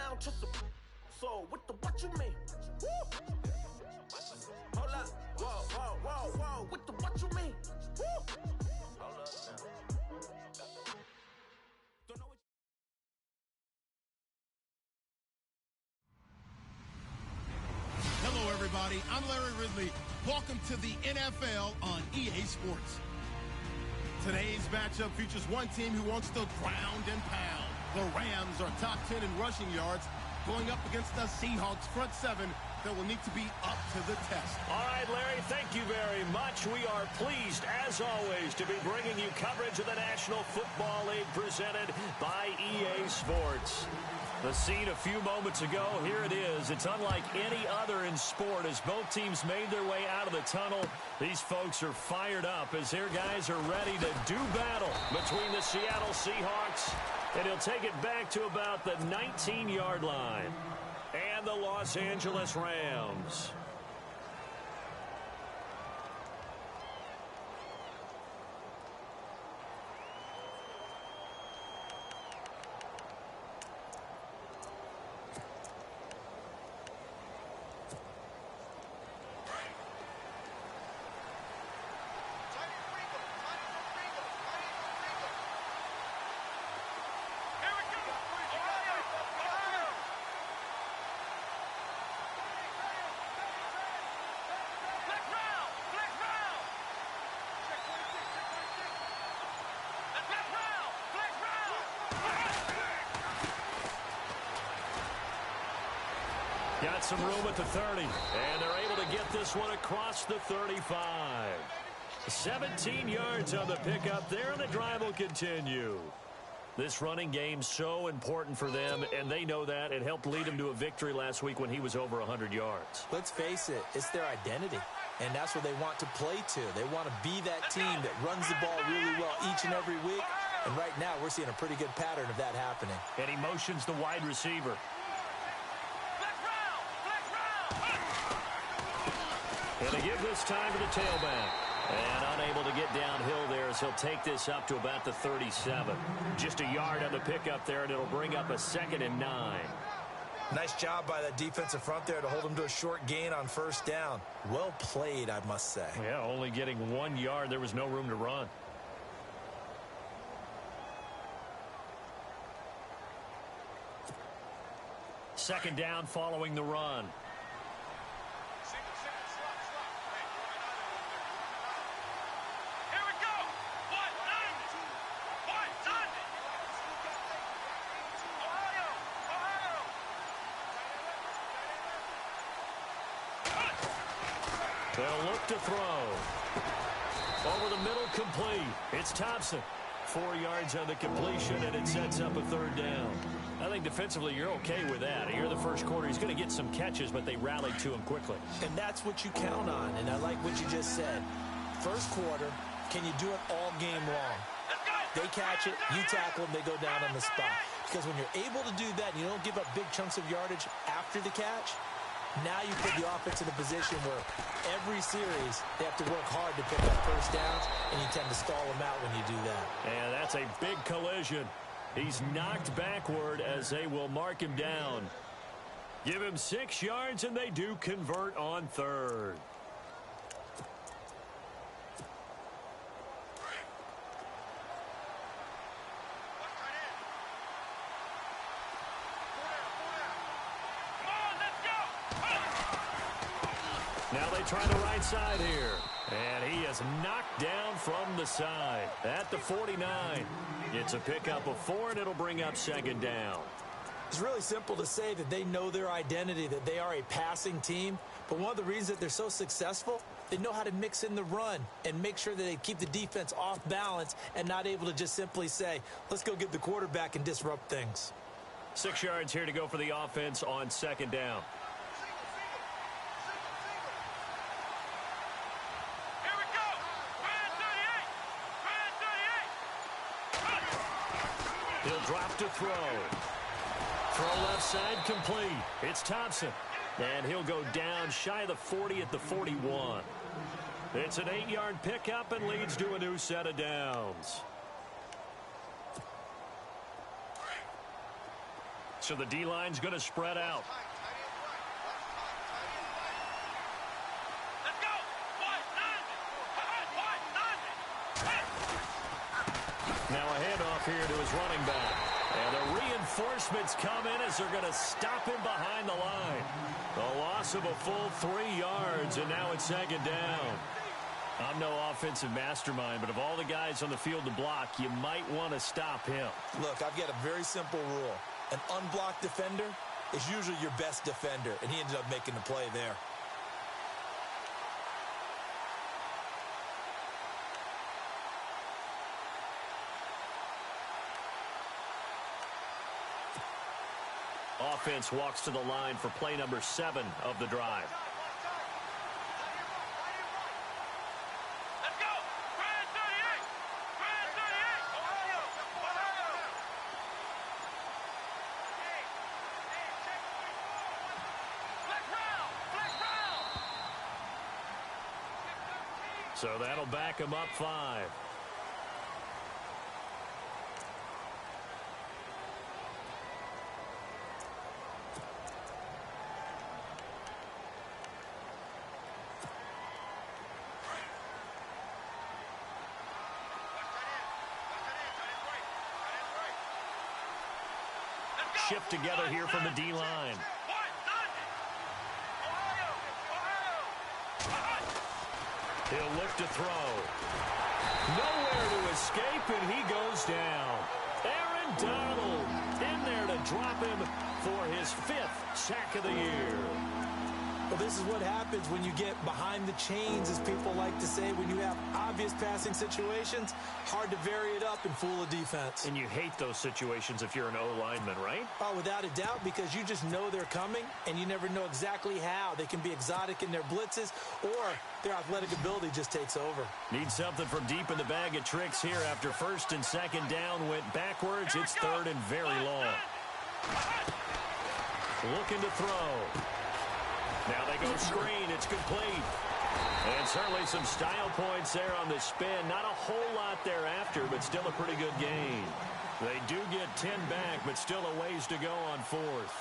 down to some. So what you mean? Woo! Hold up, whoa, what you mean? Woo! Hold up now. Don't know what. Hello, everybody. I'm Larry Ridley. Welcome to the NFL on EA Sports. Today's matchup features one team who wants to ground and pound. The Rams are top 10 in rushing yards, going up against the Seahawks front seven that will need to be up to the test. All right, Larry, thank you very much. We are pleased, as always, to be bringing you coverage of the National Football League presented by EA Sports. The scene a few moments ago, here it is. It's unlike any other in sport as both teams made their way out of the tunnel. These folks are fired up as their guys are ready to do battle between the Seattle Seahawks, and he'll take it back to about the 19-yard line, and the Los Angeles Rams. Got some room at the 30, and they're able to get this one across the 35. 17 yards on the pickup there, and the drive will continue. This running game so important for them, and they know that. It helped lead them to a victory last week when he was over 100 yards. Let's face it, it's their identity, and that's what they want to play to. They want to be that team that runs the ball really well each and every week, and right now we're seeing a pretty good pattern of that happening. And he motions the wide receiver. And they give this time to the tailback. And unable to get downhill there as he'll take this up to about the 37. Just a yard on the pickup there, and it'll bring up a 2nd and 9. Nice job by that defensive front there to hold him to a short gain on first down. Well played, I must say. Yeah, only getting 1 yard. There was no room to run. Second down following the run. They'll look to throw. Over the middle, complete. It's Thompson. 4 yards on the completion, and it sets up a 3rd down. I think defensively you're okay with that. Here in the first quarter, he's going to get some catches, but they rallied to him quickly. And that's what you count on, and I like what you just said. First quarter, can you do it all game long? They catch it, you tackle them, they go down on the spot. Because when you're able to do that and you don't give up big chunks of yardage after the catch, now you put the offense in a position where every series they have to work hard to pick up first downs, and you tend to stall them out when you do that. And that's a big collision. He's knocked backward as they will mark him down. Give him 6 yards, and they do convert on 3rd. Now they try the right side here. And he is knocked down from the side at the 49. It's a pickup of 4, and it'll bring up 2nd down. It's really simple to say that they know their identity, that they are a passing team. But one of the reasons that they're so successful, they know how to mix in the run and make sure that they keep the defense off balance and not able to just simply say, let's go get the quarterback and disrupt things. 6 yards here to go for the offense on 2nd down. He'll drop to throw. Throw left side complete. It's Thompson. And he'll go down shy of the 40 at the 41. It's an 8-yard pickup and leads to a new set of downs. So the D-line's going to spread out. Now a handoff here to his running back. And the reinforcements come in as they're going to stop him behind the line. A loss of a full 3 yards, and now it's second down. I'm no offensive mastermind, but of all the guys on the field to block, you might want to stop him. Look, I've got a very simple rule. An unblocked defender is usually your best defender, and he ended up making the play there. Offense walks to the line for play number 7 of the drive. Let's go! Brand 38! Brand 38! Ohio! Ohio! Flex round! Flex round! So that'll back him up 5. Shift together here from the D-line. He'll look to throw. Nowhere to escape, and he goes down. Aaron Donald in there to drop him for his 5th sack of the year. Well, this is what happens when you get behind the chains, as people like to say. When you have obvious passing situations, hard to vary it up and fool a defense. And you hate those situations if you're an O-lineman, right? Oh, without a doubt, because you just know they're coming, and you never know exactly how. They can be exotic in their blitzes, or their athletic ability just takes over. Need something from deep in the bag of tricks here after 1st and 2nd down went backwards. It's 3rd and very long. Looking to throw. Now they go screen. It's complete. And certainly some style points there on the spin. Not a whole lot thereafter, but still a pretty good gain. They do get 10 back, but still a ways to go on 4th.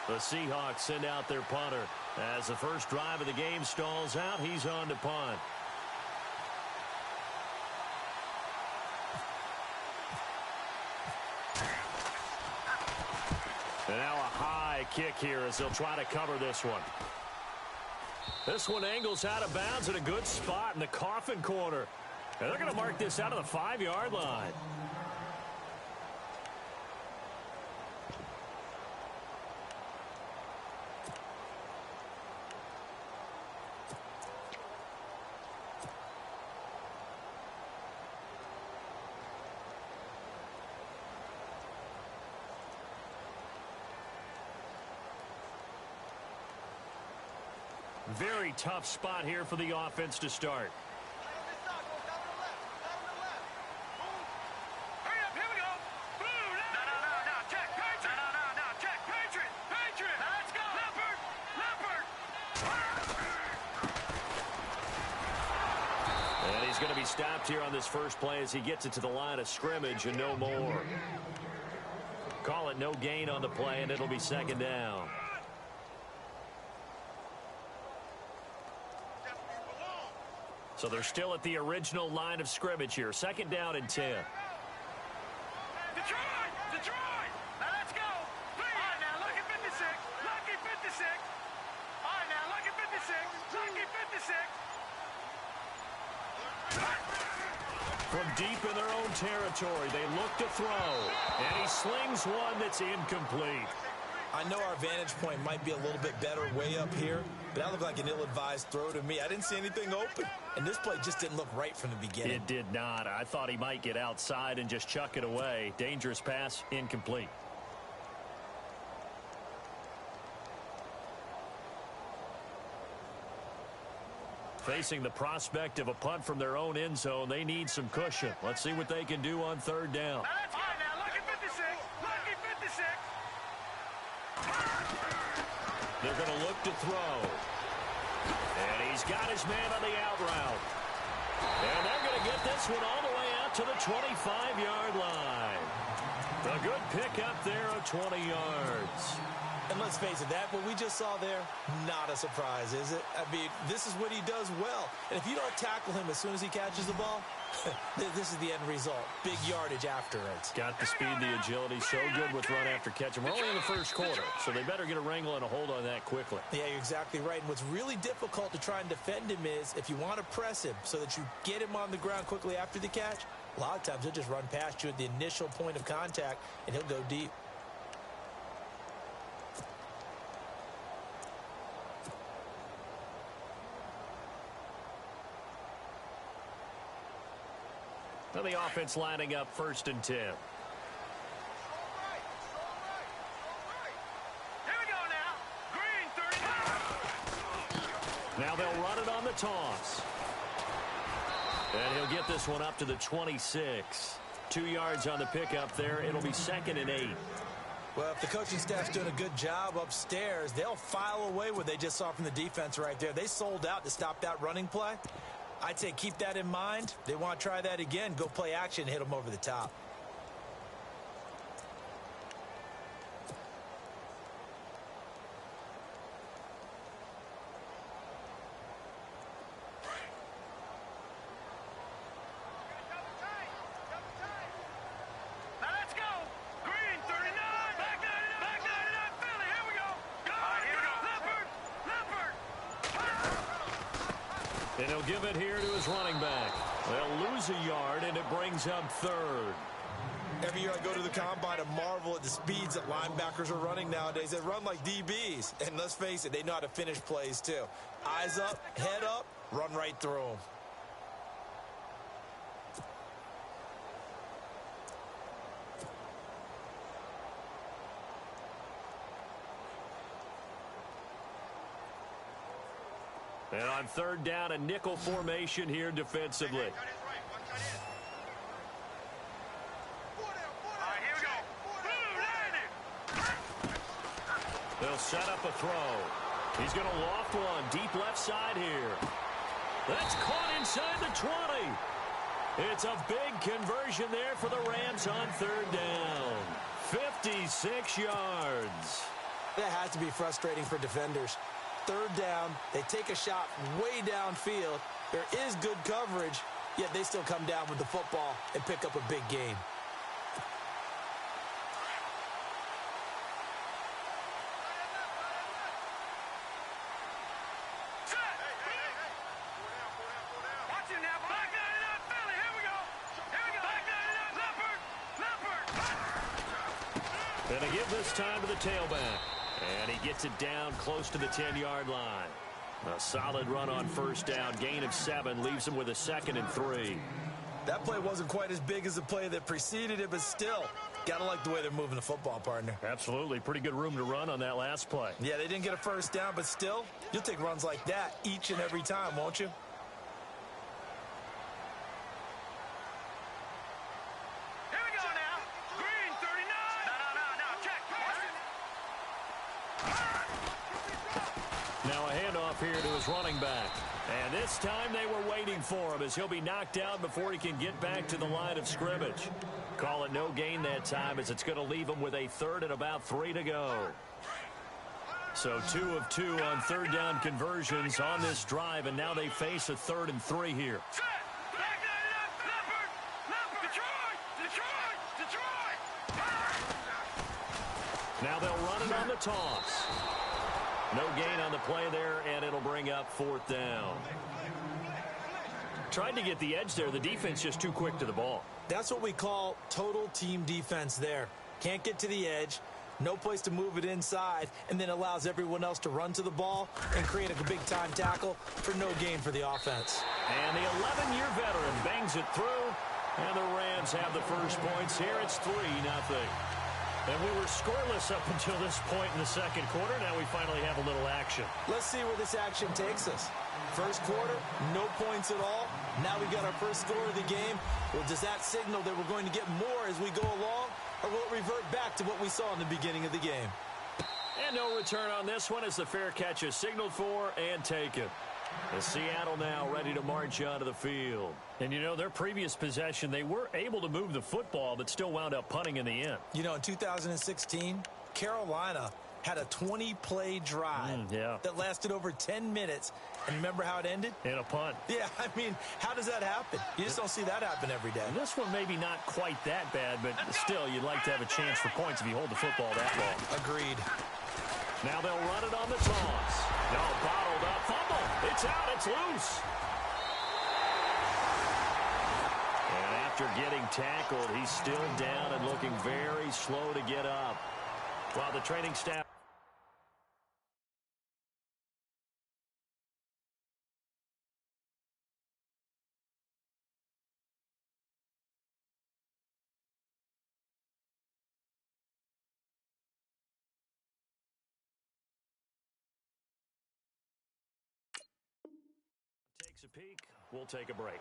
The Seahawks send out their punter. As the first drive of the game stalls out, he's on to punt. And now a high kick here as they'll try to cover this one. This one angles out of bounds at a good spot in the coffin corner. And they're going to mark this out of the 5-yard line. Very tough spot here for the offense to start. And he's going to be stopped here on this first play as he gets it to the line of scrimmage and no more. Call it no gain on the play, and it'll be 2nd down. So they're still at the original line of scrimmage here. 2nd down and 10. Detroit! Detroit! Now let's go! All right, now look at 56. Lucky 56. All right, now look at 56. Lucky 56. From deep in their own territory, they look to throw. And he slings one that's incomplete. I know our vantage point might be a little bit better way up here, but that looked like an ill-advised throw to me. I didn't see anything open, and this play just didn't look right from the beginning. It did not. I thought he might get outside and just chuck it away. Dangerous pass, incomplete. Facing the prospect of a punt from their own end zone, they need some cushion. Let's see what they can do on 3rd down. Now look at 56. Lucky 56. They're going to look to throw. And he's got his man on the out route. And they're going to get this one all the way out out to the 25-yard line. A good pickup there of 20 yards. And let's face it, what we just saw there, not a surprise, is it? I mean, this is what he does well. And if you don't tackle him as soon as he catches the ball, this is the end result. Big yardage afterwards. Got the speed, the agility, so good with run after catch. And we're only in the first quarter, so they better get a wrangle and a hold on that quickly. Yeah, you're exactly right. And what's really difficult to try and defend him is if you want to press him so that you get him on the ground quickly after the catch, a lot of times he'll just run past you at the initial point of contact, and he'll go deep. Now the offense lining up 1st and 10. Here we go now. Green 39. Now they'll run it on the toss. And he'll get this one up to the 26. 2 yards on the pickup there. It'll be 2nd and 8. Well, if the coaching staff's doing a good job upstairs, they'll file away what they just saw from the defense right there. They sold out to stop that running play. I'd say keep that in mind. They want to try that again. Go play action, hit them over the top. Now let's go. Green 39. Back 99 Philly. Here we go. Go. All right, here we go. Leopard. And he'll give it here to his running back. They'll lose a yard, and it brings up 3rd. Every year I go to the combine and marvel at the speeds that linebackers are running nowadays. They run like DBs. And let's face it, they know how to finish plays too. Eyes up, head up, run right through them. And on 3rd down, a nickel formation here defensively. They'll set up a throw. He's going to loft one deep left side here. That's caught inside the 20. It's a big conversion there for the Rams on 3rd down. 56 yards. That has to be frustrating for defenders. 3rd down, they take a shot way downfield. There is good coverage, yet they still come down with the football and pick up a big gain. And they give this time to the tailback. And he gets it down close to the 10-yard line. A solid run on 1st down. Gain of 7 leaves him with a 2nd and 3. That play wasn't quite as big as the play that preceded it, but still, gotta like the way they're moving the football, partner. Absolutely. Pretty good room to run on that last play. Yeah, they didn't get a 1st down, but still, you'll take runs like that each and every time, won't you? Here to his running back. And this time they were waiting for him as he'll be knocked down before he can get back to the line of scrimmage. Call it no gain that time as it's going to leave him with a 3rd and about 3 to go. So 2 of 2 on 3rd down conversions on this drive, and now they face a 3rd and 3 here. Now they'll run it on the toss. No gain on the play there, and it'll bring up 4th down. Tried to get the edge there. The defense just too quick to the ball. That's what we call total team defense there. Can't get to the edge, no place to move it inside, and then allows everyone else to run to the ball and create a big-time tackle for no gain for the offense. And the 11-year veteran bangs it through, and the Rams have the first points here. It's 3-0. And we were scoreless up until this point in the 2nd quarter. Now we finally have a little action. Let's see where this action takes us. First quarter, no points at all. Now we got our first score of the game. Well, does that signal that we're going to get more as we go along, or will it revert back to what we saw in the beginning of the game? And no return on this one as the fair catch is signaled for and taken. Seattle now ready to march onto the field. And, you know, their previous possession, they were able to move the football, but still wound up punting in the end. You know, in 2016, Carolina had a 20-play drive that lasted over 10 minutes. And remember how it ended? In a punt. Yeah, I mean, how does that happen? You just don't see that happen every day. And this one maybe not quite that bad, but still, you'd like to have a chance for points if you hold the football that long. Agreed. Now they'll run it on the toss. No, bottled up. Fumble. It's out. It's loose. And after getting tackled, he's still down and looking very slow to get up. While the training staff... takes a peek. We'll take a break.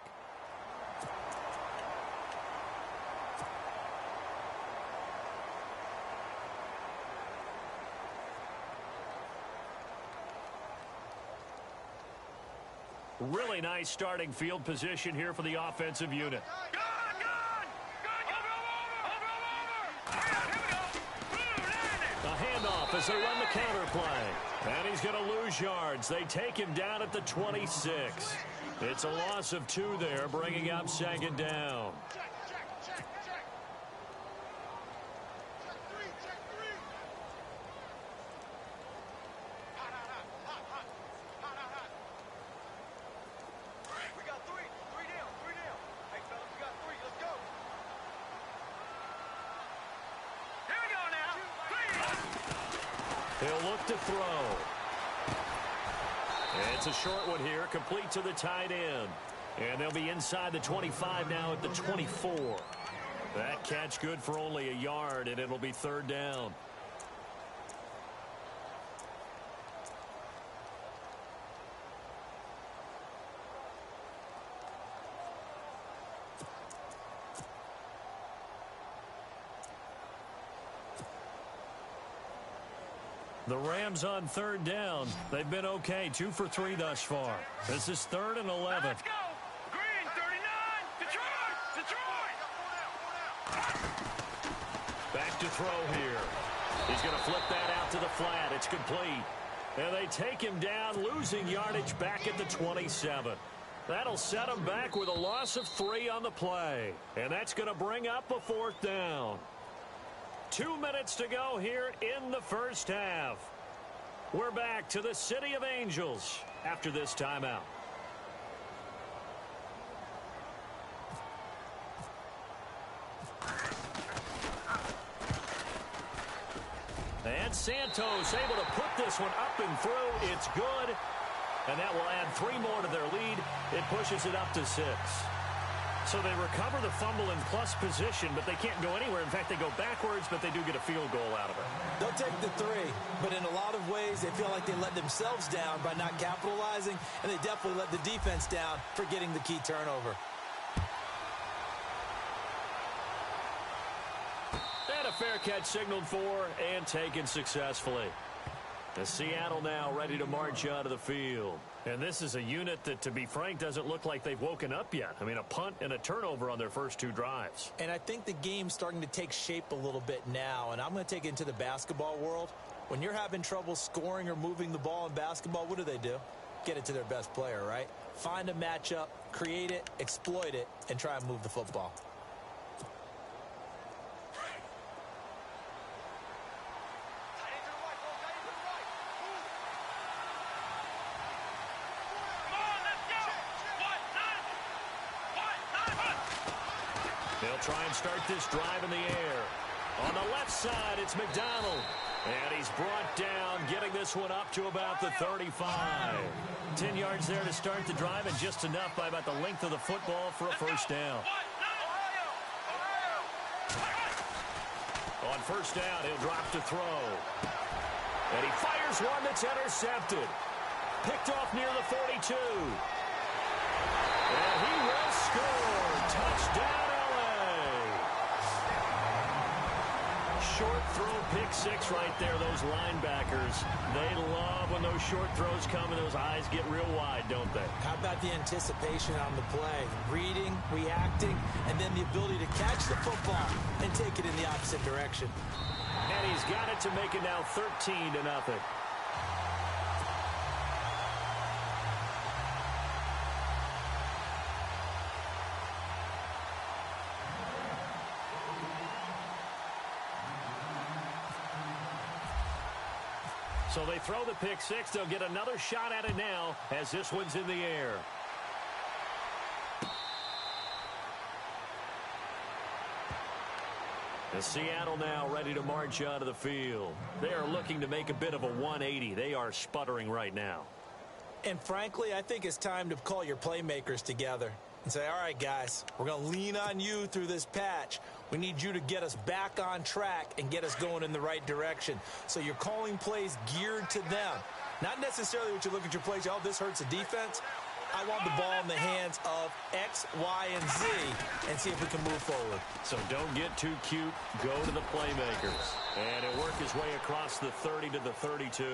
Really nice starting field position here for the offensive unit. A handoff as they run the counter play. And he's going to lose yards. They take him down at the 26. It's a loss of 2 there, bringing up second down. He'll look to throw. It's a short one here, complete to the tight end. And they'll be inside the 25 now at the 24. That catch good for only a yard, and it'll be third down. The Rams on third down. They've been okay. 2 for 3 thus far. This is 3rd and 11. Let's go. Green 39. Detroit. Back to throw here. He's going to flip that out to the flat. It's complete. And they take him down, losing yardage back at the 27. That'll set him back with a loss of 3 on the play. And that's going to bring up a 4th down. 2 minutes to go here in the first half. We're back to the City of Angels after this timeout. And Santos able to put this one up and through. It's good. And that will add 3 more to their lead. It pushes it up to 6. So they recover the fumble in plus position, but they can't go anywhere. In fact, they go backwards, but they do get a field goal out of it. They'll take the 3, but in a lot of ways, they feel like they let themselves down by not capitalizing, and they definitely let the defense down for getting the key turnover. And a fair catch signaled for and taken successfully. The Seattle now ready to march out of the field. And this is a unit that, to be frank, doesn't look like they've woken up yet. I mean, a punt and a turnover on their first 2 drives. And I think the game's starting to take shape a little bit now, and I'm going to take it into the basketball world. When you're having trouble scoring or moving the ball in basketball, what do? Get it to their best player, right? Find a matchup, create it, exploit it, and try and move the football. They'll try and start this drive in the air. On the left side, it's McDonald. And he's brought down, getting this one up to about the 35. 10 yards there to start the drive, and just enough by about the length of the football for a first down. On first down, he'll drop to throw. And he fires one that's intercepted. Picked off near the 42. And he will score. Touchdown, L.A. short throw pick six right there, those linebackers. They love when those short throws come and those eyes get real wide, don't they? How about the anticipation on the play? Reading, reacting, and then the ability to catch the football and take it in the opposite direction. And he's got it to make it now 13-0. So they throw the pick six. They'll get another shot at it now as this one's in the air. And Seattle now ready to march onto the field. They are looking to make a bit of a 180. They are sputtering right now. And frankly, I think it's time to call your playmakers together and say, all right, guys, we're going to lean on you through this patch. We need you to get us back on track and get us going in the right direction. So you're calling plays geared to them. Not necessarily what you look at your plays, oh, this hurts the defense. I want the ball in the hands of X, Y, and Z and see if we can move forward. So don't get too cute. Go to the playmakers. And it'll work his way across the 30 to the 32.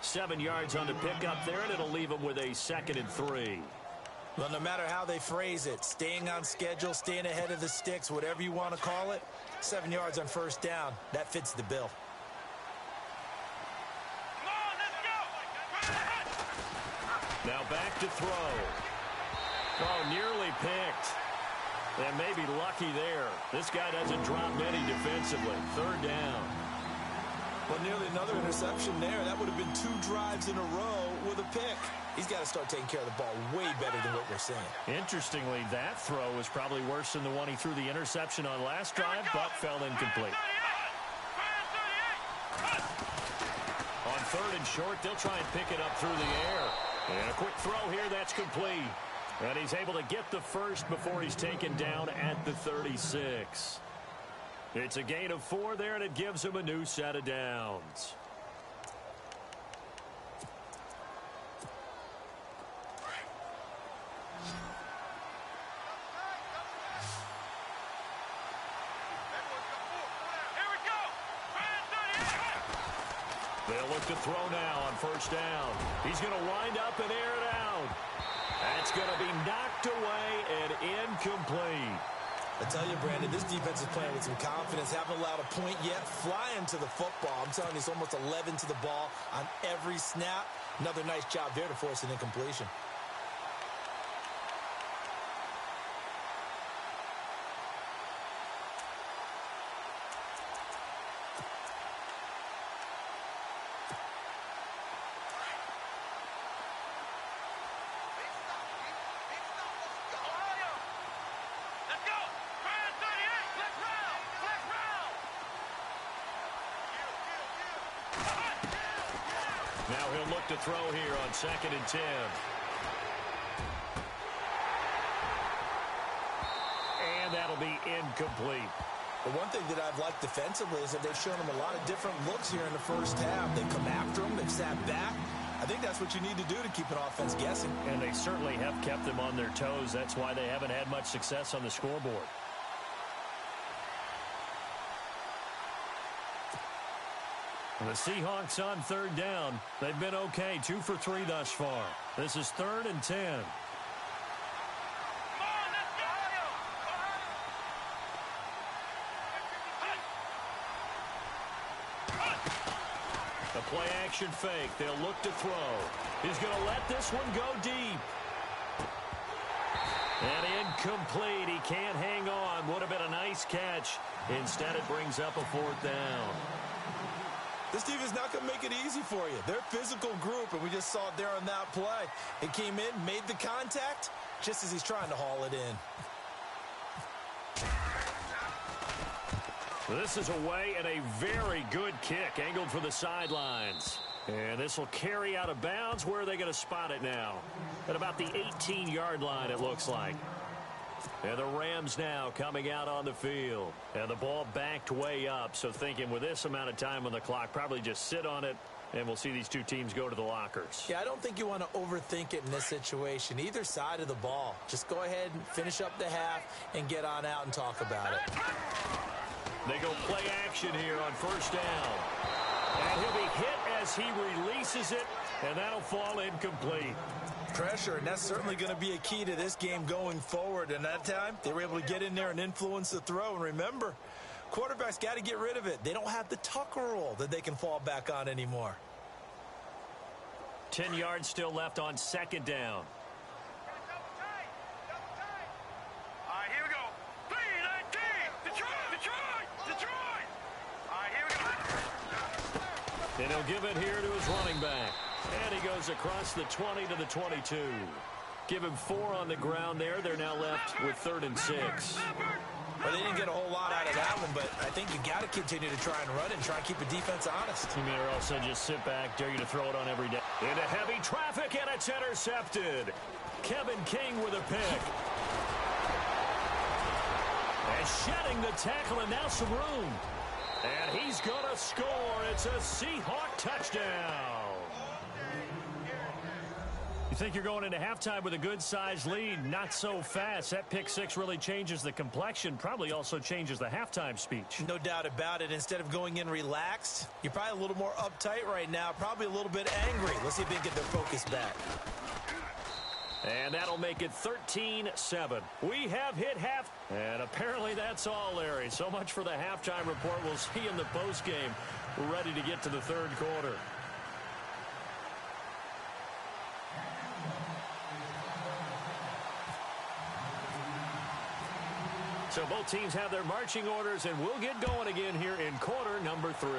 7 yards on the pickup there, and it'll leave him with a 2nd and 3. Well, no matter how they phrase it, staying on schedule, staying ahead of the sticks, whatever you want to call it, 7 yards on first down, that fits the bill. Now back to throw. Oh, nearly picked. And maybe lucky there. This guy doesn't drop many defensively. 3rd down. Well, nearly another interception there. That would have been 2 drives in a row with a pick. He's got to start taking care of the ball way better than what we're seeing. Interestingly, that throw was probably worse than the one he threw the interception on last drive, but fell incomplete. On 3rd and short, they'll try and pick it up through the air. And a quick throw here, that's complete. And he's able to get the first before he's taken down at the 36. It's a gain of 4 there, and it gives him a new set of downs. They'll look to throw now on 1st down. He's going to wind up and air it out. That's going to be knocked away and incomplete. I tell you, Brandon, this defense is playing with some confidence. Haven't allowed a point yet. Flying to the football. I'm telling you, it's almost 11 to the ball on every snap. Another nice job there to force an incompletion. Now he'll look to throw here on 2nd and 10. And that'll be incomplete. The one thing that I've liked defensively is that they've shown him a lot of different looks here in the first half. They come after him. They've sat back. I think that's what you need to do to keep an offense guessing. And they certainly have kept them on their toes. That's why they haven't had much success on the scoreboard. The Seahawks on 3rd down. They've been okay, 2 for 3 thus far. This is 3rd and 10. The play action fake. They'll look to throw. He's going to let this one go deep. And incomplete. He can't hang on. Would have been a nice catch. Instead, it brings up a 4th down. This team is not going to make it easy for you. They're a physical group, and we just saw it there on that play. It came in, made the contact, just as he's trying to haul it in. This is away and a very good kick angled for the sidelines. And this will carry out of bounds. Where are they going to spot it now? At about the 18-yard line, it looks like. And the Rams now coming out on the field. And the ball backed way up. So thinking with this amount of time on the clock, probably just sit on it, and we'll see these two teams go to the lockers. Yeah, I don't think you want to overthink it in this situation. Either side of the ball. Just go ahead and finish up the half and get on out and talk about it. They go play action here on first down. And he'll be hit as he releases it, and that'll fall incomplete. Pressure, and that's certainly going to be a key to this game going forward. And that time, they were able to get in there and influence the throw. And remember, quarterbacks got to get rid of it. They don't have the Tucker rule that they can fall back on anymore. 10 yards still left on second down. All right, here we go. 3-19. Detroit. All right, here we go. And he'll give it here to his running back. And he goes across the 20 to the 22. Give him 4 on the ground there. They're now left with 3rd and 6. Well, they didn't get a whole lot out of that one, but I think you got to continue to try and run it and try and keep the defense honest. You may also just sit back, dare you to throw it on every day. Into heavy traffic, and it's intercepted. Kevin King with a pick. And shedding the tackle, and now some room. And he's going to score. It's a Seahawk touchdown. You think you're going into halftime with a good-sized lead? Not so fast. That pick six really changes the complexion, probably also changes the halftime speech. No doubt about it. Instead of going in relaxed, you're probably a little more uptight right now, probably a little bit angry. Let's see if they can get their focus back. And that'll make it 13-7. We have hit half, and apparently that's all, Larry. So much for the halftime report. We'll see you in the postgame. We're ready to get to the third quarter. So both teams have their marching orders, and we'll get going again here in quarter number 3.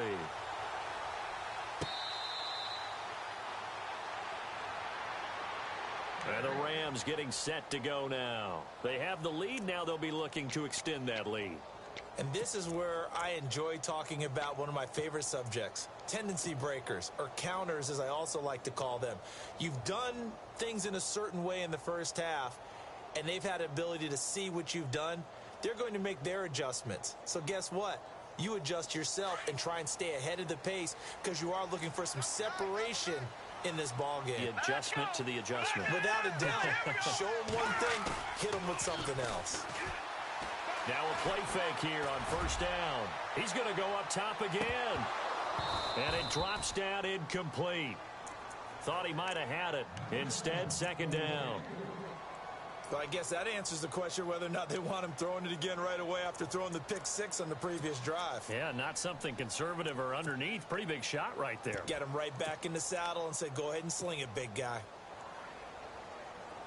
And the Rams getting set to go now. They have the lead. Now they'll be looking to extend that lead. And this is where I enjoy talking about one of my favorite subjects, tendency breakers, or counters as I also like to call them. You've done things in a certain way in the first half, and they've had the ability to see what you've done. They're going to make their adjustments. So guess what? You adjust yourself and try and stay ahead of the pace because you are looking for some separation in this ball game. The adjustment to the adjustment. Without a doubt. Show them one thing, hit them with something else. Now a play fake here on first down. He's going to go up top again. And it drops down incomplete. Thought he might have had it. Instead, second down. Well, I guess that answers the question whether or not they want him throwing it again right away after throwing the pick six on the previous drive. Yeah, not something conservative or underneath. Pretty big shot right there. Get him right back in the saddle and say, go ahead and sling it, big guy.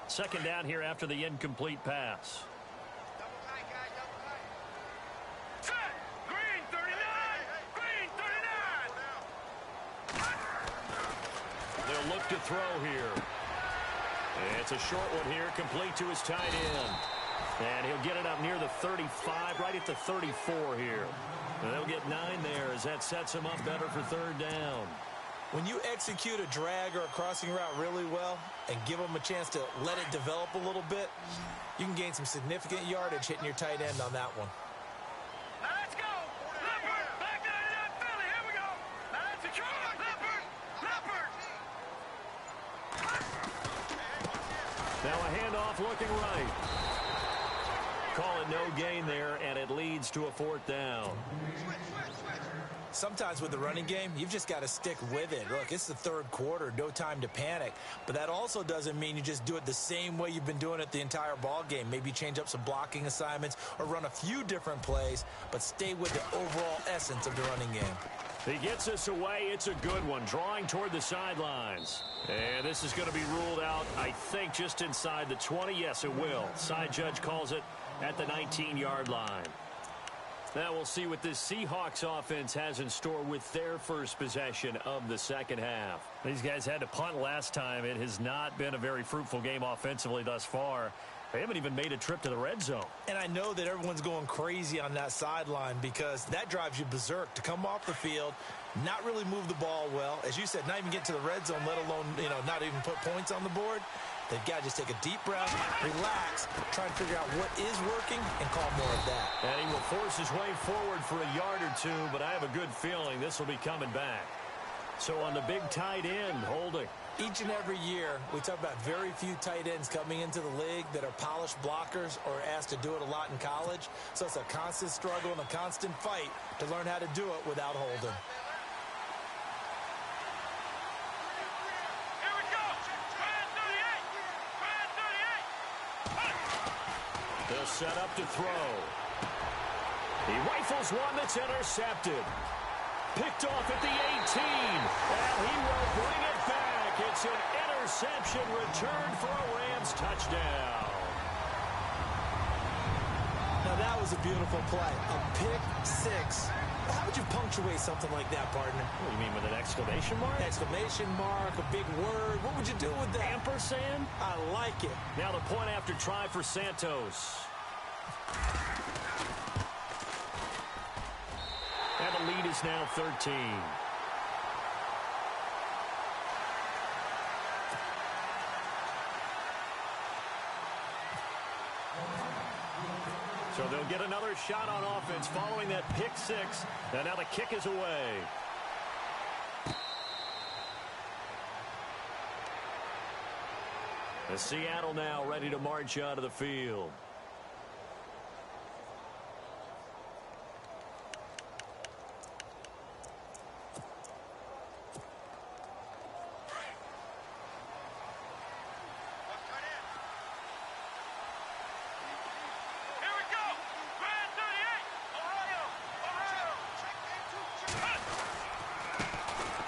Second down here after the incomplete pass. Set. Green 39. Green 39. They'll look to throw here. It's a short one here, complete to his tight end. And he'll get it up near the 35, right at the 34 here. And they'll get 9 there as that sets him up better for third down. When you execute a drag or a crossing route really well and give them a chance to let it develop a little bit, you can gain some significant yardage hitting your tight end on that one. Now let's go. Leopard. Back down to that Philly. Here we go. Now that's a try. Leopard. Leopard. Now a handoff looking right. Call it no gain there, and it leads to a fourth down. Sometimes with the running game, you've just got to stick with it. Look, it's the third quarter, no time to panic. But that also doesn't mean you just do it the same way you've been doing it the entire ball game. Maybe change up some blocking assignments or run a few different plays, but stay with the overall essence of the running game. He gets us away. It's a good one, drawing toward the sidelines. And this is going to be ruled out, I think, just inside the 20. Yes, it will. Side judge calls it at the 19-yard line. Now we'll see what this Seahawks offense has in store with their first possession of the second half. These guys had to punt last time. It has not been a very fruitful game offensively thus far. They haven't even made a trip to the red zone. And I know that everyone's going crazy on that sideline because that drives you berserk to come off the field, not really move the ball well. As you said, not even get to the red zone, let alone, not even put points on the board. They've got to just take a deep breath, relax, try and figure out what is working, and call more of that. And he will force his way forward for a yard or two, but I have a good feeling this will be coming back. So on the big tight end, holding. Each and every year, we talk about very few tight ends coming into the league that are polished blockers or asked to do it a lot in college. So it's a constant struggle and a constant fight to learn how to do it without holding. Here we go. Brand 38. They'll set up to throw. He rifles one that's intercepted. Picked off at the 18. And he will bring it back. It's an interception return for a Rams touchdown. Now that was a beautiful play. A pick six. How would you punctuate something like that, partner? What do you mean, with an exclamation mark? Exclamation mark, a big word. What would you do with that? Ampersand? I like it. Now the point after try for Santos. And the lead is now 13. So they'll get another shot on offense following that pick six. And now the kick is away. The Seattle now ready to march out of the field.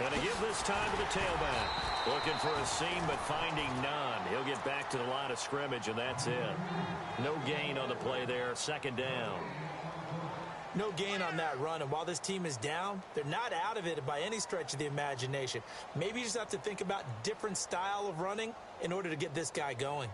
And to give this time to the tailback. Looking for a seam, but finding none. He'll get back to the line of scrimmage, and that's it. No gain on the play there. Second down. No gain on that run, and while this team is down, they're not out of it by any stretch of the imagination. Maybe you just have to think about different style of running in order to get this guy going.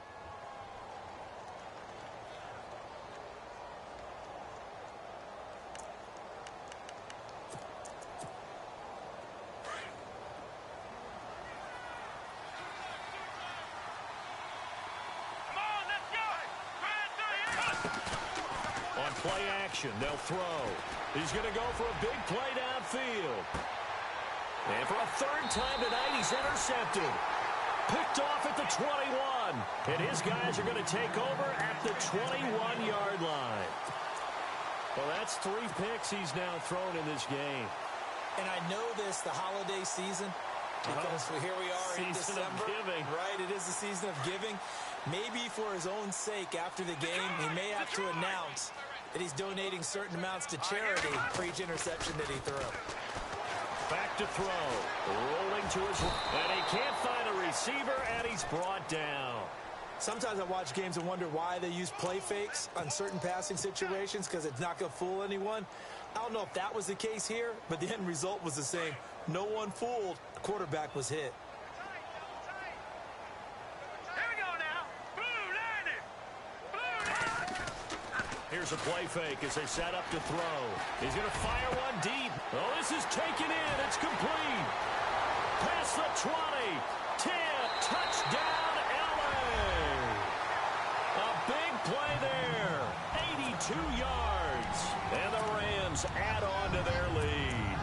Play action. They'll throw. He's going to go for a big play downfield. And for a third time tonight, he's intercepted. Picked off at the 21. And his guys are going to take over at the 21-yard line. Well, that's 3 picks he's now thrown in this game. And I know this, the holiday season, because here we are in December. Season of giving. Right, it is the season of giving. Maybe for his own sake after the game, he may have to announce that he's donating certain amounts to charity for each interception that he threw. Back to throw. Rolling to his right. And he can't find a receiver, and he's brought down. Sometimes I watch games and wonder why they use play fakes on certain passing situations, because it's not going to fool anyone. I don't know if that was the case here, but the end result was the same. No one fooled. The quarterback was hit. Here's a play fake as they set up to throw. He's going to fire one deep. Oh, this is taken in. It's complete. Past the 20. 10. Touchdown, LA. A big play there. 82 yards. And the Rams add on to their lead.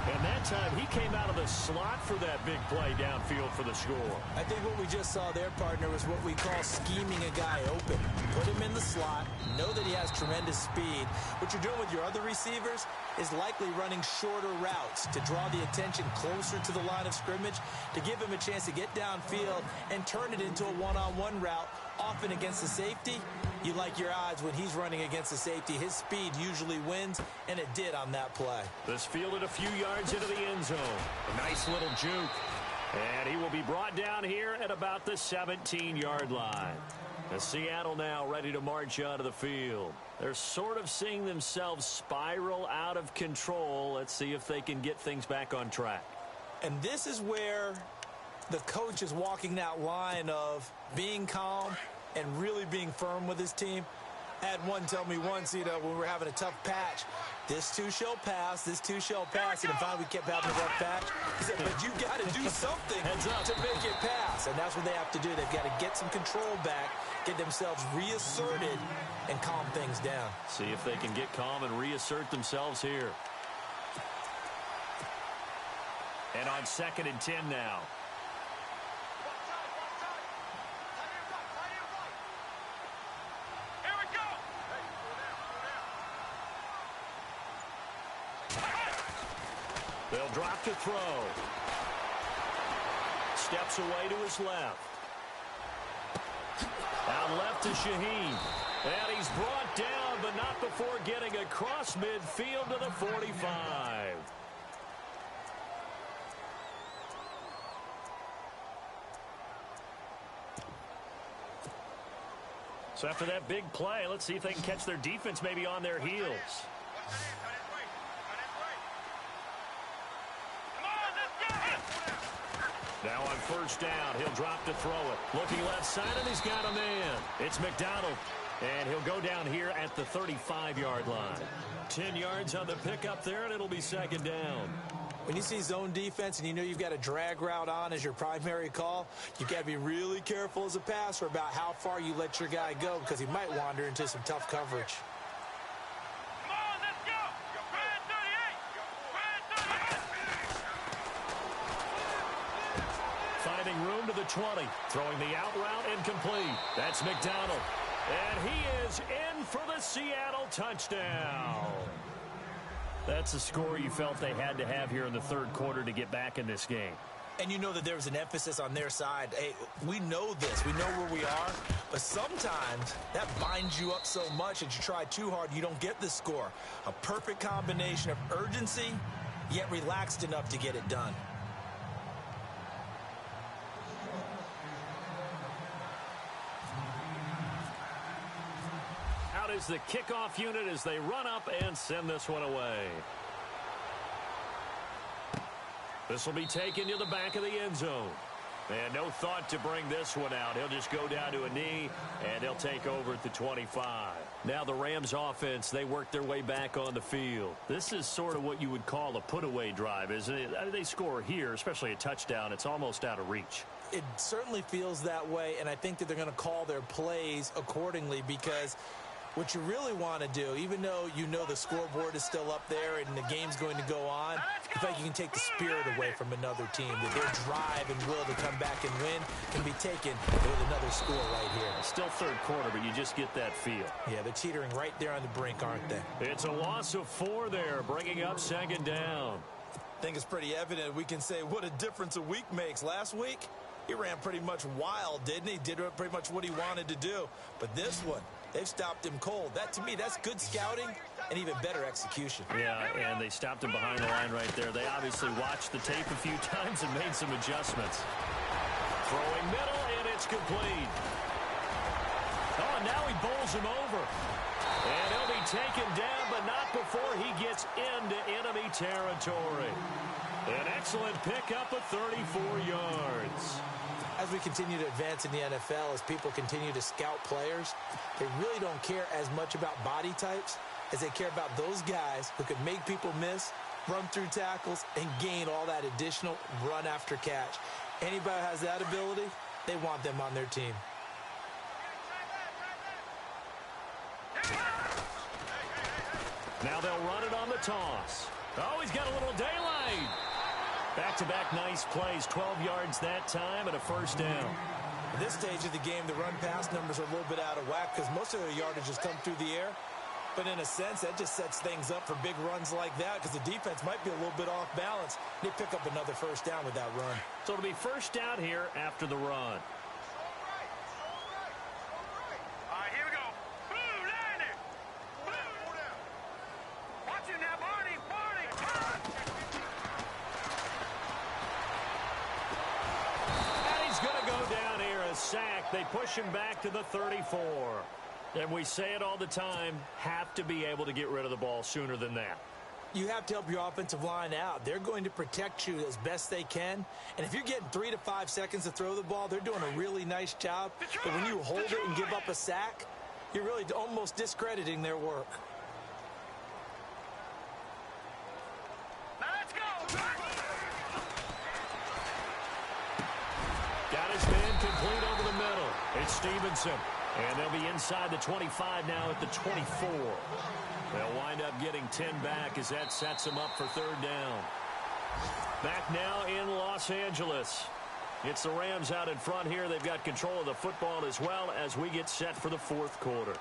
And that time, he came out of the slot for that big play downfield for the score. I think what we just saw there, partner, was what we call scheming a guy open. Put him in the slot, know that he has tremendous speed. What you're doing with your other receivers is likely running shorter routes to draw the attention closer to the line of scrimmage, to give him a chance to get downfield and turn it into a one-on-one route. Often against the safety, you like your odds when he's running against the safety. His speed usually wins, and it did on that play. This fielded a few yards into the end zone. A nice little juke. And he will be brought down here at about the 17-yard line. The Seattle now ready to march out of the field. They're sort of seeing themselves spiral out of control. Let's see if they can get things back on track. And this is where the coach is walking that line of being calm and really being firm with his team. I had one tell me once, when we were having a tough patch, this too shall pass, this too shall pass, and finally we kept having a rough patch. He said, but you got to do something to make it pass, and that's what they have to do. They've got to get some control back, get themselves reasserted, and calm things down. See if they can get calm and reassert themselves here. And on 2nd and 10 now. They'll drop to throw. Steps away to his left. Out left to Shaheen. And he's brought down, but not before getting across midfield to the 45. So after that big play, let's see if they can catch their defense maybe on their heels. Now on first down, he'll drop to throw it. Looking left side, and he's got a man. It's McDonald, and he'll go down here at the 35-yard line. 10 yards on the pickup there, and it'll be second down. When you see zone defense and you know you've got a drag route on as your primary call, you've got to be really careful as a passer about how far you let your guy go because he might wander into some tough coverage. Finding room to the 20. Throwing the out route incomplete. That's McDonald. And he is in for the Seattle touchdown. That's a score you felt they had to have here in the third quarter to get back in this game. And you know that there was an emphasis on their side. Hey, we know this. We know where we are. But sometimes that binds you up so much that you try too hard, you don't get the score. A perfect combination of urgency, yet relaxed enough to get it done. Out is the kickoff unit as they run up and send this one away. This will be taken to the back of the end zone. And no thought to bring this one out. He'll just go down to a knee, and he'll take over at the 25. Now the Rams offense, they work their way back on the field. This is sort of what you would call a put-away drive, isn't it? They score here, especially a touchdown. It's almost out of reach. It certainly feels that way, and I think that they're going to call their plays accordingly because what you really want to do, even though you know the scoreboard is still up there and the game's going to go on, you feel like you can take the spirit away from another team, that their drive and will to come back and win can be taken with another score right here. Still third quarter, but you just get that feel. Yeah, they're teetering right there on the brink, aren't they? It's a loss of 4 there, bringing up second down. I think it's pretty evident we can say what a difference a week makes. Last week, he ran pretty much wild, didn't he? Did pretty much what he wanted to do. But this one, they've stopped him cold. That, to me, that's good scouting and even better execution. Yeah, and they stopped him behind the line right there. They obviously watched the tape a few times and made some adjustments. Throwing middle, and it's complete. Oh, and now he bowls him over. And he'll be taken down, but not before he gets into enemy territory. An excellent pickup of 34 yards. As we continue to advance in the NFL, as people continue to scout players, they really don't care as much about body types as they care about those guys who can make people miss, run through tackles, and gain all that additional run after catch. Anybody who has that ability, they want them on their team. Now they'll run it on the toss. Oh, he's got a little daylight. Back-to-back nice plays, 12 yards that time and a first down. At this stage of the game, the run-pass numbers are a little bit out of whack because most of their yardage has come through the air. But in a sense, that just sets things up for big runs like that because the defense might be a little bit off balance. They pick up another first down with that run. So it'll be first down here after the run. Sack. They push him back to the 34. And we say it all the time, have to be able to get rid of the ball sooner than that. You have to help your offensive line out. They're going to protect you as best they can. And if you're getting 3 to 5 seconds to throw the ball, they're doing a really nice job. But when you hold it and give up a sack, you're really almost discrediting their work. Got his man complete over the middle. It's Stevenson. And they'll be inside the 25 now at the 24. They'll wind up getting 10 back as that sets them up for third down. Back now in Los Angeles. It's the Rams out in front here. They've got control of the football as well as we get set for the fourth quarter.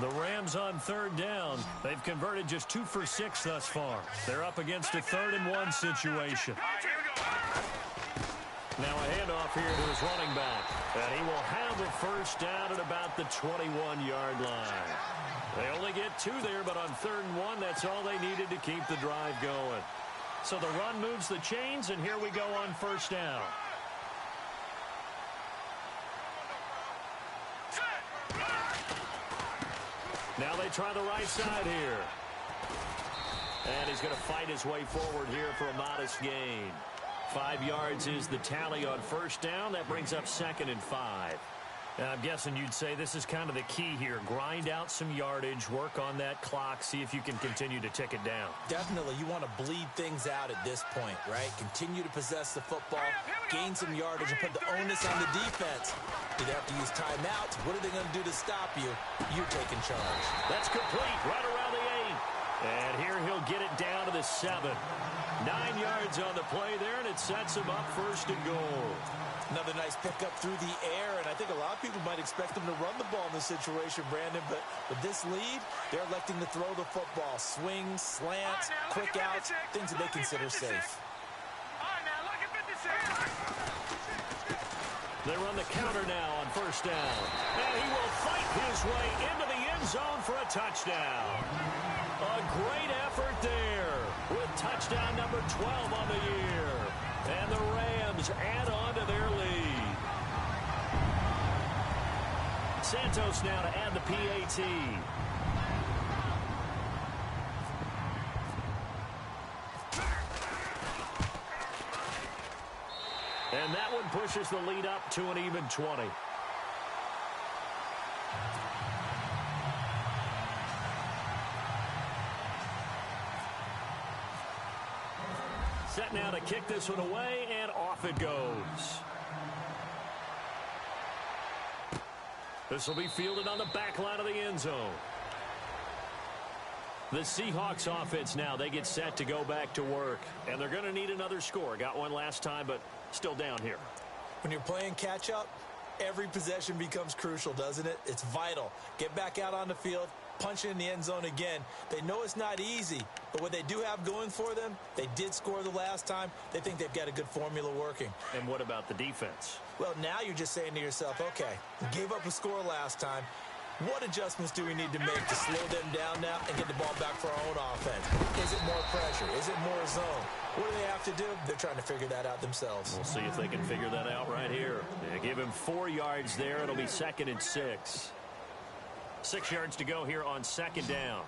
The Rams on third down. They've converted just 2 for 6 thus far. They're up against a 3rd-and-1 situation. Now a handoff here to his running back. And he will have a first down at about the 21-yard line. They only get 2 there, but on 3rd and 1, that's all they needed to keep the drive going. So the run moves the chains, and here we go on first down. Now they try the right side here. And he's going to fight his way forward here for a modest gain. 5 yards is the tally on first down. That brings up 2nd and 5. I'm guessing you'd say this is kind of the key here. Grind out some yardage, work on that clock, see if you can continue to tick it down. Definitely, you want to bleed things out at this point, right? Continue to possess the football, gain some yardage, and put the onus on the defense. Do they have to use timeouts? What are they going to do to stop you? You're taking charge. That's complete, right around the 8. And here he'll get it down to the 7. 9 yards on the play there, and it sets him up 1st and goal. Another nice pickup through the air, and I think a lot of people might expect them to run the ball in this situation, Brandon, but with this lead, they're electing to throw the football. Swings, slants, quick outs, things that they consider safe. They run the counter now on first down. And he will fight his way into the end zone for a touchdown. A great effort there with touchdown number 12 on the year. And the Rams add on to their lead. Santos now to add the PAT. And that one pushes the lead up to an even 20. Set now to kick this one away, and off it goes. This will be fielded on the back line of the end zone. The Seahawks offense now, they get set to go back to work. And they're going to need another score. Got one last time, but still down here. When you're playing catch-up, every possession becomes crucial, doesn't it? It's vital. Get back out on the field, punch it in the end zone again. They know it's not easy, but what they do have going for them, they did score the last time. They think they've got a good formula working. And what about the defense? Well, now you're just saying to yourself, okay, we gave up a score last time. What adjustments do we need to make to slow them down now and get the ball back for our own offense? Is it more pressure? Is it more zone? What do they have to do? They're trying to figure that out themselves. We'll see if they can figure that out right here. They give him 4 yards there. It'll be 2nd and 6. 6 yards to go here on 2nd down.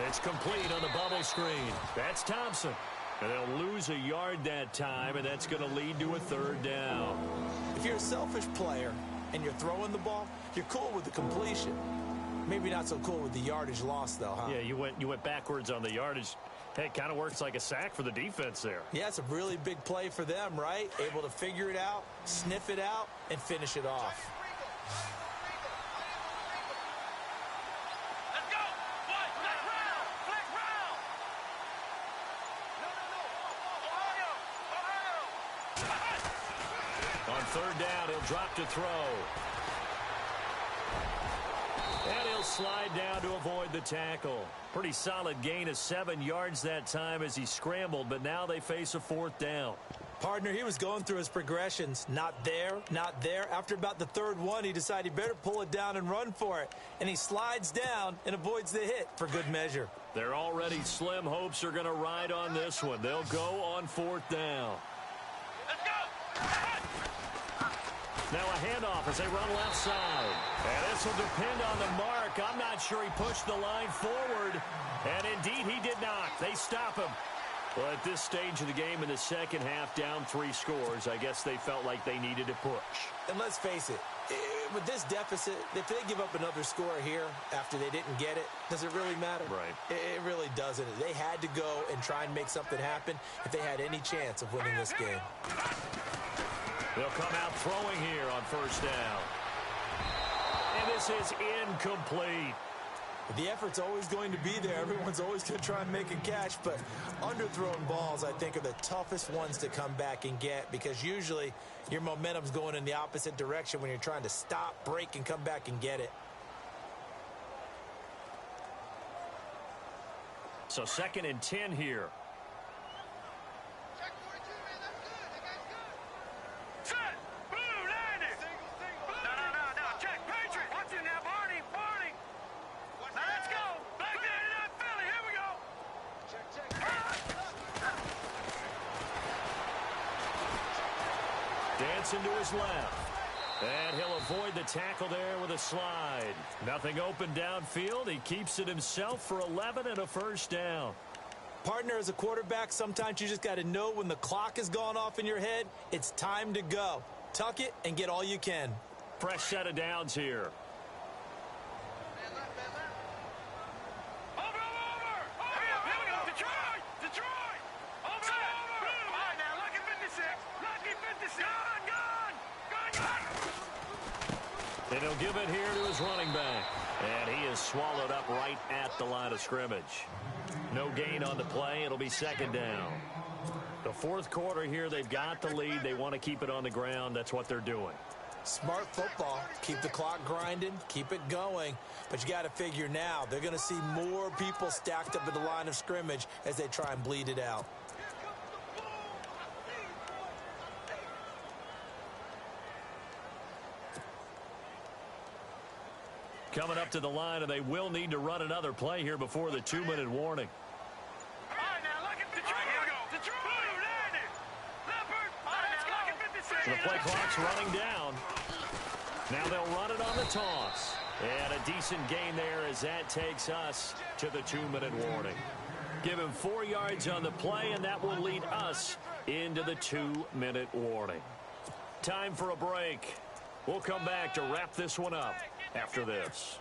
It's complete on the bubble screen. That's Thompson. And they'll lose a yard that time, and that's going to lead to a 3rd down. If you're a selfish player and you're throwing the ball, you're cool with the completion. Maybe not so cool with the yardage loss, though, huh? Yeah, you went backwards on the yardage. Hey, it kind of works like a sack for the defense there. Yeah, it's a really big play for them, right? Able to figure it out, sniff it out, and finish it off. On 3rd down, he'll drop to throw. And he'll slide down to avoid the tackle. Pretty solid gain of 7 yards that time as he scrambled, but now they face a 4th down. Partner, he was going through his progressions. Not there, not there. After about the 3rd one, he decided he better pull it down and run for it. And he slides down and avoids the hit for good measure. Their already slim hopes are going to ride on this one. They'll go on 4th down. Let's go! Now a handoff as they run left side. And this will depend on the mark. I'm not sure he pushed the line forward. And indeed he did not. They stop him. Well, at this stage of the game in the second half, down 3 scores, I guess they felt like they needed to push. And let's face it, with this deficit, if they give up another score here after they didn't get it, does it really matter? Right. It really doesn't. They had to go and try and make something happen if they had any chance of winning this game. They'll come out throwing here on 1st down. And this is incomplete. The effort's always going to be there. Everyone's always going to try and make a catch, but underthrown balls, I think, are the toughest ones to come back and get because usually your momentum's going in the opposite direction when you're trying to stop, break, and come back and get it. So 2nd and 10 here. Dancing to his left. And he'll avoid the tackle there with a slide. Nothing open downfield. He keeps it himself for 11 and a first down. Partner, as a quarterback, sometimes you just got to know when the clock has gone off in your head, it's time to go. Tuck it and get all you can. Fresh set of downs here. And he'll give it here to his running back. And he is swallowed up right at the line of scrimmage. No gain on the play. It'll be 2nd down. The 4th quarter here, they've got the lead. They want to keep it on the ground. That's what they're doing. Smart football. Keep the clock grinding. Keep it going. But you got to figure now, they're going to see more people stacked up at the line of scrimmage as they try and bleed it out. Coming up to the line, and they will need to run another play here before the 2-minute warning. So the play clock's running down. Now they'll run it on the toss. And a decent gain there as that takes us to the 2-minute warning. Give him 4 yards on the play, and that will lead us into the 2-minute warning. Time for a break. We'll come back to wrap this one up after this.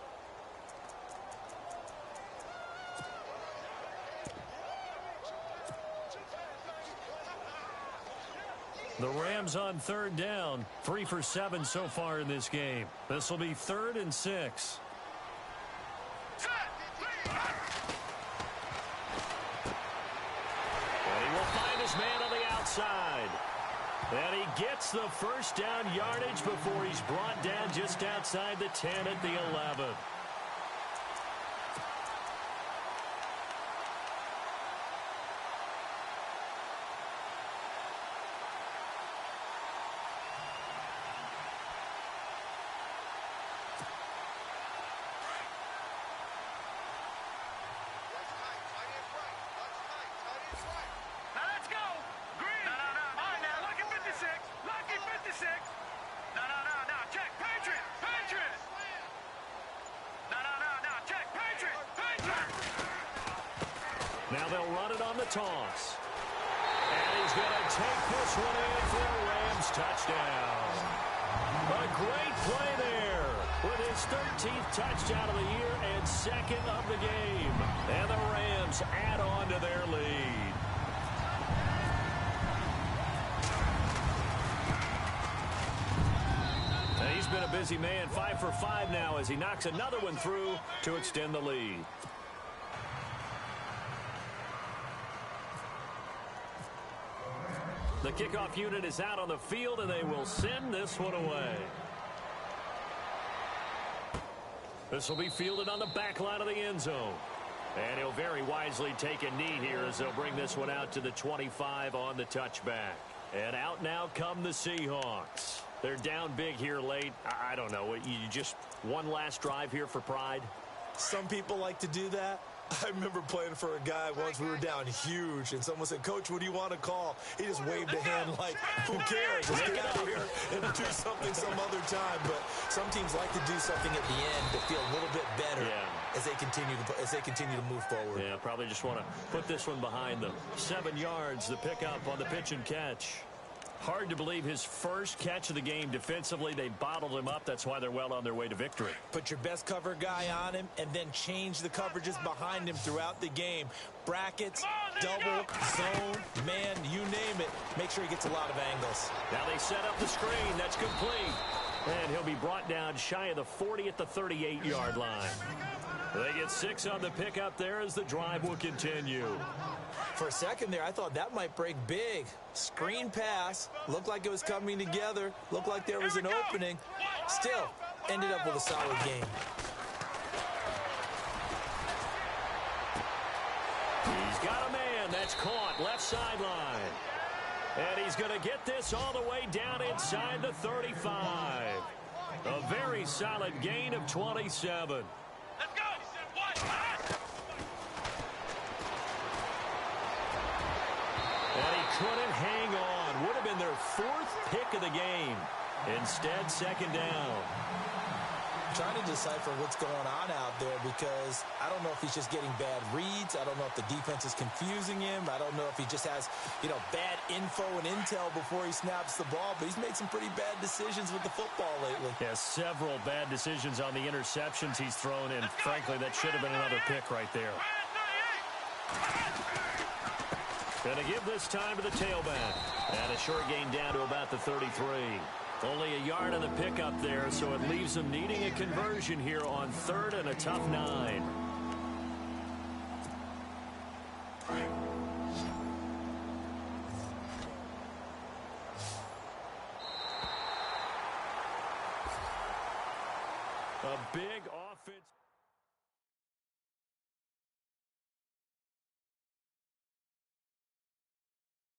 The Rams on 3rd down, 3 for 7 so far in this game. This will be 3rd and 6. And he will find his man on the outside. And he gets the first down yardage before he's brought down just outside the 10 at the 11. Now they'll run it on the toss. And he's going to take this one in for a Rams touchdown. A great play there with his 13th touchdown of the year and 2nd of the game. And the Rams add on to their lead. And he's been a busy man, 5 for 5 now as he knocks another one through to extend the lead. The kickoff unit is out on the field, and they will send this one away. This will be fielded on the back line of the end zone. And he'll very wisely take a knee here as they'll bring this one out to the 25 on the touchback. And out now come the Seahawks. They're down big here late. I don't know. You just one last drive here for pride? Some people like to do that. I remember playing for a guy once. We were down huge, and someone said, "Coach, what do you want to call?" He just waved a hand like, "Who cares? Let's get out of here and do something some other time." But some teams like to do something at the end to feel a little bit better as they continue to move forward. Yeah, probably just want to put this one behind them. 7 yards, the pickup on the pitch and catch. Hard to believe his first catch of the game defensively. They bottled him up. That's why they're well on their way to victory. Put your best cover guy on him and then change the coverages behind him throughout the game. Brackets, double, zone, man, you name it. Make sure he gets a lot of angles. Now they set up the screen. That's complete. And he'll be brought down shy of the 40 at the 38-yard line. They get 6 on the pickup there as the drive will continue. For a second there, I thought that might break big. Screen pass. Looked like it was coming together. Looked like there was an opening. Still, ended up with a solid game. He's got a man. That's caught. Left sideline. And he's going to get this all the way down inside the 35. A very solid gain of 27. Let's go. And he couldn't hang on. Would have been their 4th pick of the game. Instead, second down. Trying to decipher what's going on out there because I don't know if he's just getting bad reads. I don't know if the defense is confusing him. I don't know if he just has, bad info and intel before he snaps the ball. But he's made some pretty bad decisions with the football lately. Yeah, several bad decisions on the interceptions he's thrown in. Frankly, that should have been another pick right there. Going to give this time to the tailback. And a short gain down to about the 33. Only a yard on the pickup there, so it leaves them needing a conversion here on 3rd and a tough 9. A big offense.